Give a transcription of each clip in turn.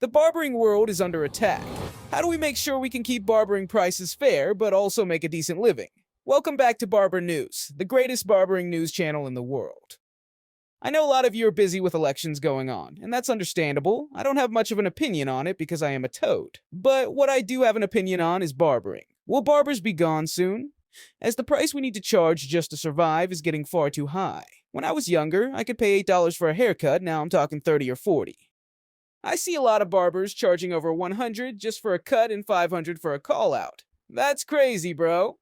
The barbering world is under attack. How do we make sure we can keep barbering prices fair, but also make a decent living? Welcome back to Barber News, the greatest barbering news channel in the world. I know a lot of you are busy with elections going on, and that's understandable. I don't have much of an opinion on it because I am a toad. But what I do have an opinion on is barbering. Will barbers be gone soon? As the price we need to charge just to survive is getting far too high. When I was younger, I could pay $8 for a haircut, now I'm talking 30 or 40. I see a lot of barbers charging over 100 just for a cut and 500 for a call-out. That's crazy, bro.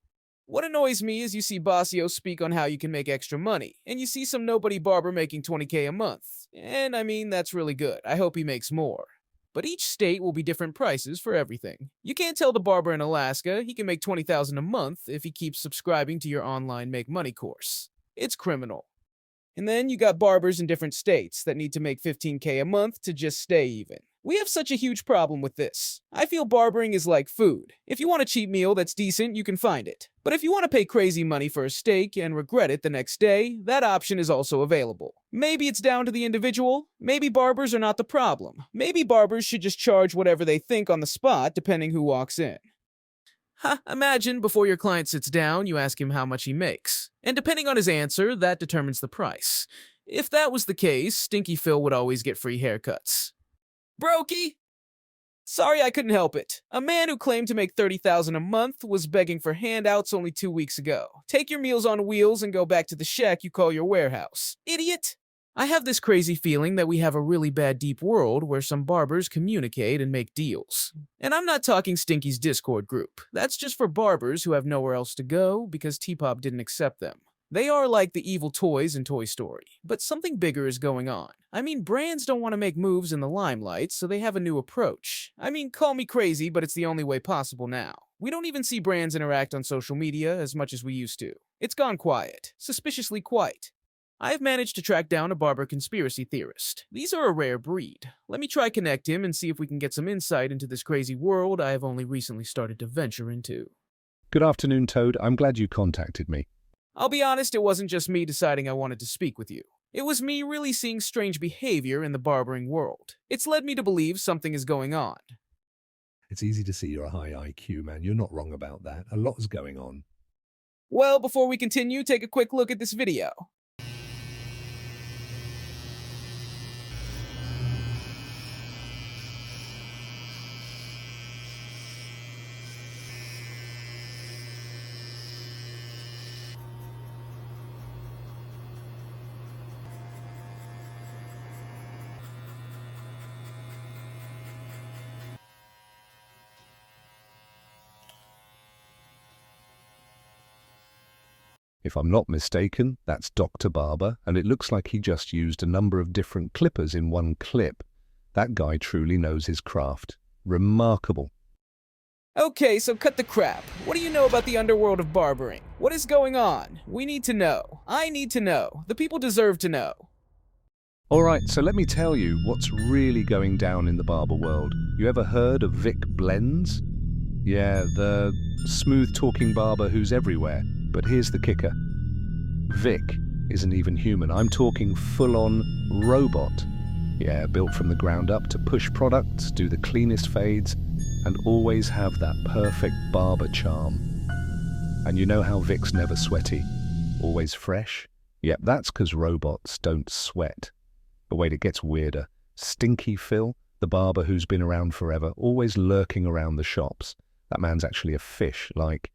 What annoys me is you see Bossio speak on how you can make extra money, and you see some nobody barber making 20K a month. And I mean, that's really good. I hope he makes more. But each state will be different prices for everything. You can't tell the barber in Alaska he can make $20,000 a month if he keeps subscribing to your online make money course. It's criminal. And then you got barbers in different states that need to make 15K a month to just stay even. We have such a huge problem with this. I feel barbering is like food. If you want a cheap meal that's decent, you can find it. But if you want to pay crazy money for a steak and regret it the next day, that option is also available. Maybe it's down to the individual. Maybe barbers are not the problem. Maybe barbers should just charge whatever they think on the spot, depending who walks in. Imagine before your client sits down, you ask him how much he makes. And depending on his answer, that determines the price. If that was the case, Stinky Phil would always get free haircuts. Brokey! Sorry, I couldn't help it. A man who claimed to make $30,000 a month was begging for handouts only 2 weeks ago. Take your meals on wheels and go back to the shack you call your warehouse. Idiot! I have this crazy feeling that we have a really bad deep world where some barbers communicate and make deals. And I'm not talking Stinky's Discord group. That's just for barbers who have nowhere else to go because T-Pop didn't accept them. They are like the evil toys in Toy Story, but something bigger is going on. I mean, brands don't want to make moves in the limelight, so they have a new approach. I mean, call me crazy, but it's the only way possible now. We don't even see brands interact on social media as much as we used to. It's gone quiet, suspiciously quiet. I have managed to track down a barber conspiracy theorist. These are a rare breed. Let me try connect him and see if we can get some insight into this crazy world I have only recently started to venture into. Good afternoon, Toad. I'm glad you contacted me. I'll be honest, it wasn't just me deciding I wanted to speak with you. It was me really seeing strange behavior in the barbering world. It's led me to believe something is going on. It's easy to see you're a high IQ, man. You're not wrong about that. A lot is going on. Well, before we continue, take a quick look at this video. If I'm not mistaken, that's Dr. Barber, and it looks like he just used a number of different clippers in one clip. That guy truly knows his craft. Remarkable. Okay, so cut the crap. What do you know about the underworld of barbering? What is going on? We need to know. I need to know. The people deserve to know. Alright, so let me tell you what's really going down in the barber world. You ever heard of Vic Blends? Yeah, the smooth-talking barber who's everywhere. But here's the kicker. Vic isn't even human. I'm talking full-on robot. Yeah, built from the ground up to push products, do the cleanest fades, and always have that perfect barber charm. And you know how Vic's never sweaty? Always fresh? Yep, that's because robots don't sweat. But wait, it gets weirder. Stinky Phil, the barber who's been around forever, always lurking around the shops. That man's actually a fish, like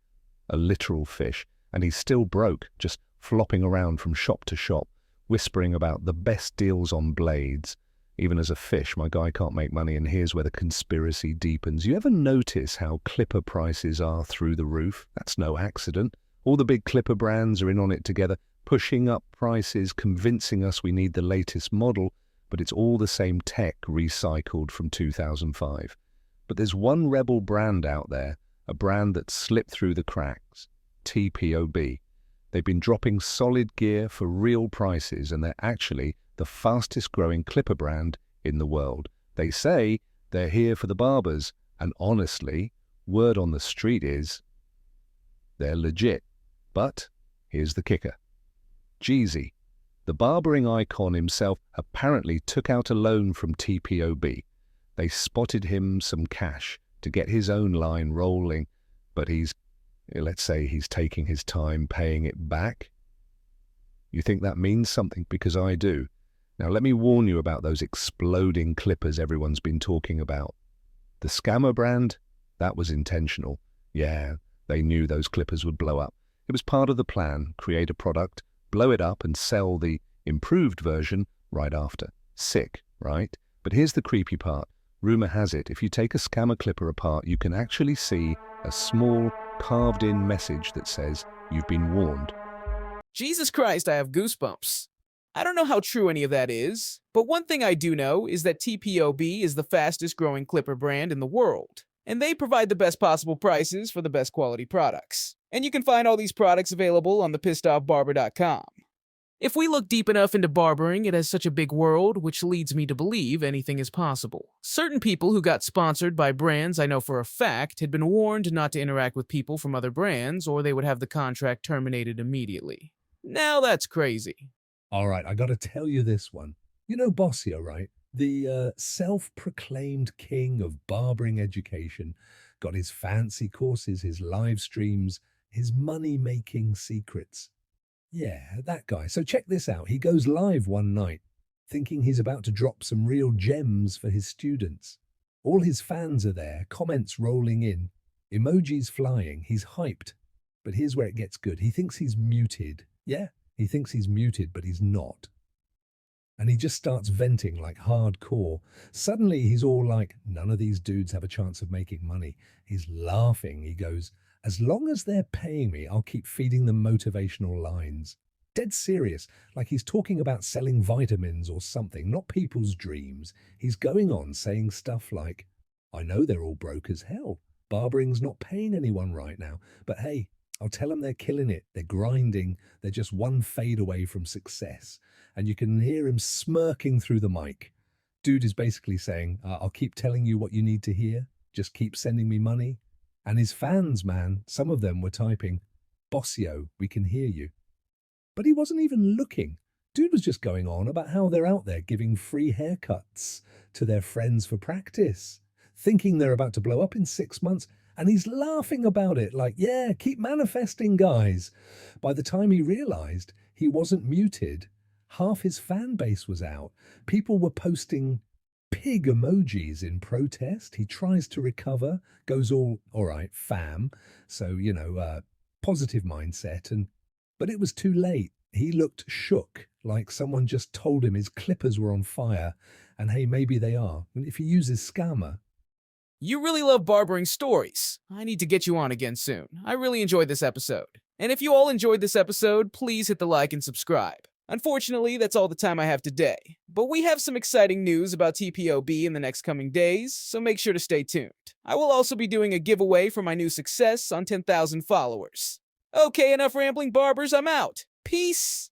a literal fish. And he's still broke, just flopping around from shop to shop, whispering about the best deals on blades. Even as a fish, my guy can't make money, and here's where the conspiracy deepens. You ever notice how clipper prices are through the roof? That's no accident. All the big clipper brands are in on it together, pushing up prices, convincing us we need the latest model, but it's all the same tech recycled from 2005. But there's one rebel brand out there, a brand that slipped through the cracks. TPOB. They've been dropping solid gear for real prices, and they're actually the fastest growing clipper brand in the world. They say they're here for the barbers, and honestly, word on the street is they're legit. But here's the kicker. Jeezy, the barbering icon himself, apparently took out a loan from TPOB. They spotted him some cash to get his own line rolling, but let's say he's taking his time paying it back. You think that means something? Because I do. Now let me warn you about those exploding clippers everyone's been talking about. The scammer brand, that was intentional. Yeah, they knew those clippers would blow up. It was part of the plan, create a product, blow it up and sell the improved version right after. Sick, right? But here's the creepy part. Rumor has it, if you take a scammer clipper apart, you can actually see a small carved-in message that says, "You've been warned." Jesus Christ, I have goosebumps. I don't know how true any of that is, but one thing I do know is that TPOB is the fastest growing clipper brand in the world, and they provide the best possible prices for the best quality products. And you can find all these products available on thepissedoffbarber.com. If we look deep enough into barbering, it has such a big world, which leads me to believe anything is possible. Certain people who got sponsored by brands I know for a fact had been warned not to interact with people from other brands or they would have the contract terminated immediately. Now that's crazy. All right, I got to tell you this one. You know Bossio, right? The self-proclaimed king of barbering education. Got his fancy courses, his live streams, his money-making secrets. Yeah, that guy. So check this out. He goes live one night, thinking he's about to drop some real gems for his students. All his fans are there, comments rolling in, emojis flying. He's hyped. But here's where it gets good. He thinks he's muted. Yeah, he thinks he's muted, but he's not. And he just starts venting like hardcore. Suddenly he's all like, none of these dudes have a chance of making money. He's laughing. He goes, as long as they're paying me, I'll keep feeding them motivational lines. Dead serious, like he's talking about selling vitamins or something, not people's dreams. He's going on saying stuff like, I know they're all broke as hell. Barbering's not paying anyone right now, but hey, I'll tell them they're killing it. They're grinding. They're just one fade away from success. And you can hear him smirking through the mic. Dude is basically saying, I'll keep telling you what you need to hear. Just keep sending me money. And his fans, man, some of them were typing, Bossio, we can hear you. But he wasn't even looking. Dude was just going on about how they're out there giving free haircuts to their friends for practice, thinking they're about to blow up in 6 months. And he's laughing about it like, yeah, keep manifesting, guys. By the time he realized he wasn't muted, half his fan base was out. People were posting pig emojis in protest. He tries to recover, goes all right, fam. So, positive mindset. But it was too late. He looked shook, like someone just told him his clippers were on fire. And hey, maybe they are. And if he uses scammer. You really love barbering stories. I need to get you on again soon. I really enjoyed this episode. And if you all enjoyed this episode, please hit the like and subscribe. Unfortunately, that's all the time I have today. But we have some exciting news about TPOB in the next coming days, so make sure to stay tuned. I will also be doing a giveaway for my new success on 10,000 followers. Okay, enough rambling barbers, I'm out. Peace!